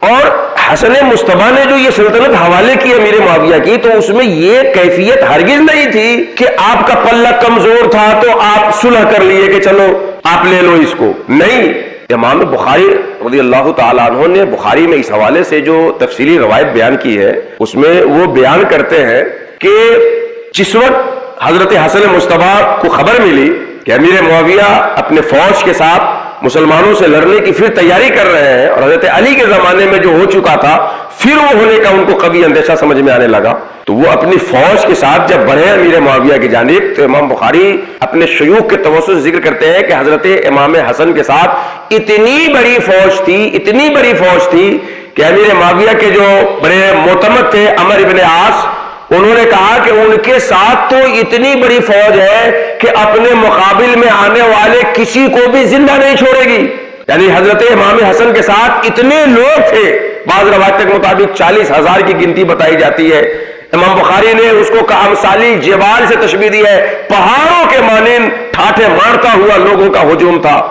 اور حسن مصطفیٰ نے جو یہ سلطنت حوالے کی امیر معاویہ کی، تو اس میں یہ کیفیت ہرگز نہیں تھی کہ آپ کا پلہ کمزور تھا تو آپ صلح کر لیے کہ چلو آپ لے لو اس کو، نہیں۔ امام بخاری رضی اللہ تعالیٰ عنہ نے بخاری میں اس حوالے سے جو تفصیلی روایت بیان کی ہے، اس میں وہ بیان کرتے ہیں کہ جس وقت حضرت حسن مصطفیٰ کو خبر ملی کہ امیر معاویہ اپنے فوج کے ساتھ مسلمانوں سے لڑنے کی پھر تیاری کر رہے ہیں، اور حضرت علی کے زمانے میں جو ہو چکا تھا پھر وہ ہونے کا ان کو کبھی اندیشہ سمجھ میں آنے لگا، تو وہ اپنی فوج کے ساتھ جب بڑھے امیر معاویہ کی جانب، تو امام بخاری اپنے شیوخ کے توسط سے ذکر کرتے ہیں کہ حضرت امام حسن کے ساتھ اتنی بڑی فوج تھی کہ امیر معاویہ کے جو بڑے معتمد تھے عمر ابن عاص، انہوں نے کہا کہ ان کے ساتھ تو اتنی بڑی فوج ہے کہ اپنے مقابل میں آنے والے کسی کو بھی زندہ نہیں چھوڑے گی، یعنی حضرت امام حسن کے ساتھ اتنے لوگ تھے، بعض روایت کے مطابق 40,000 کی گنتی بتائی جاتی ہے۔ امام بخاری نے اس کو کامثالی جبال سے تشبیہ دی ہے، پہاڑوں کے مانند ٹھاٹھے مارتا ہوا لوگوں کا ہجوم تھا۔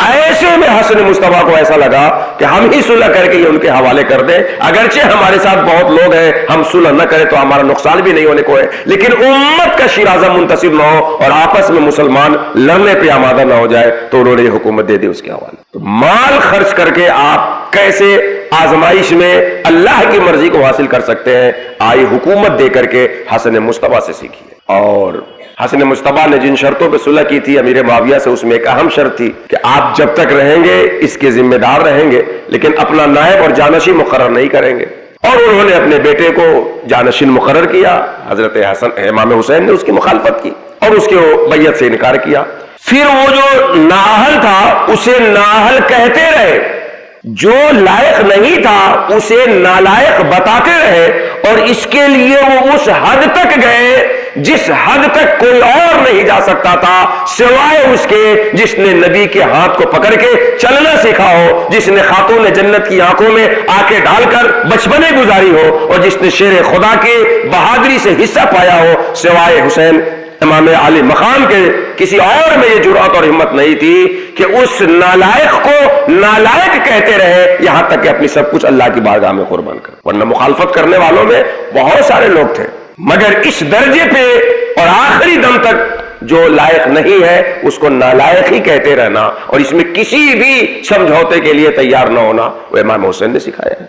ایسے میں حسن مصطفیٰ کو ایسا لگا کہ ہم ہی صلح کر کے یہ ان کے حوالے کر دیں، اگرچہ ہمارے ساتھ بہت لوگ ہیں، ہم صلح نہ کریں تو ہمارا نقصان بھی نہیں ہونے کو ہے، لیکن امت کا شیرازہ منتصر نہ ہو اور آپس میں مسلمان لڑنے پہ آمادہ نہ ہو جائے، تو انہوں نے یہ حکومت دے دی اس کے حوالے۔ تو مال خرچ کر کے آپ کیسے آزمائش میں اللہ کی مرضی کو حاصل کر سکتے ہیں، آئی حکومت دے کر کے حسن مصطفیٰ سے سیکھیے۔ اور حسن مصطفیٰ نے جن شرطوں پہ صلح کی تھی امیر معاویہ سے، اس میں ایک اہم شرط تھی کہ آپ جب تک رہیں گے اس کے ذمہ دار رہیں گے، لیکن اپنا نائب اور جانشین مقرر نہیں کریں گے، اور انہوں نے اپنے بیٹے کو جانشین مقرر کیا۔ حضرت امام حسین نے اس کی مخالفت کی اور اس کے بیعت سے انکار کیا۔ پھر وہ جو نااہل تھا اسے نااہل کہتے رہے، جو لائق نہیں تھا اسے نالائق بتاتے رہے، اور اس کے لیے وہ اس حد تک گئے جس حد تک کوئی اور نہیں جا سکتا تھا سوائے اس کے جس نے نبی کے ہاتھ کو پکڑ کے چلنا سیکھا ہو، جس نے خاتون جنت کی آنکھوں میں آنکھیں ڈال کر بچپنے گزاری ہو، اور جس نے شیر خدا کے بہادری سے حصہ پایا ہو، سوائے حسین امام علی مقام کے کسی اور میں یہ جرأت اور ہمت نہیں تھی کہ اس نالائق کو نالائق کہتے رہے یہاں تک کہ اپنی سب کچھ اللہ کی بارگاہ میں قربان کر۔ ورنہ مخالفت کرنے والوں میں بہت سارے لوگ تھے، مگر اس درجے پہ اور آخری دم تک جو لائق نہیں ہے اس کو نالائق ہی کہتے رہنا، اور اس میں کسی بھی سمجھوتے کے لیے تیار نہ ہونا، وہ امام حسین نے سکھایا ہے۔